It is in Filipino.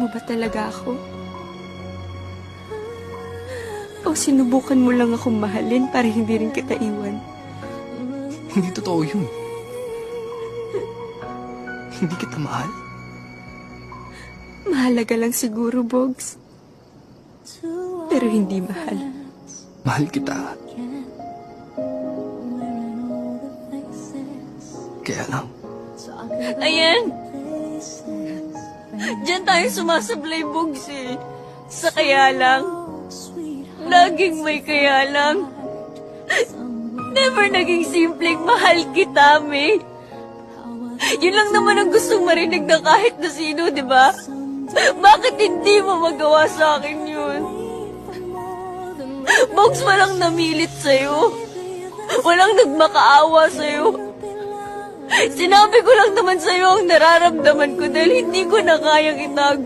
mo ba talaga ako? O sinubukan mo lang akong mahalin para hindi rin kita iwan? Hindi totoo yun. Hindi kita mahal. Mahalaga lang siguro, Bogs. Pero hindi mahal. Mahal kita. Kaya lang, Ayan! Diyan tayo sumasablay, Bogs eh. Sa kaya lang. Laging may kaya lang. Never naging simpleng mahal kita, May. Yun lang naman ang gustong marinig na kahit na sino, di ba? Bakit hindi mo magawa sa akin yun? Bogs, walang namilit sa'yo. Walang nagmakaawa sa'yo. Sinabi ko lang naman sa'yo ang nararamdaman ko dahil hindi ko na kayang itago.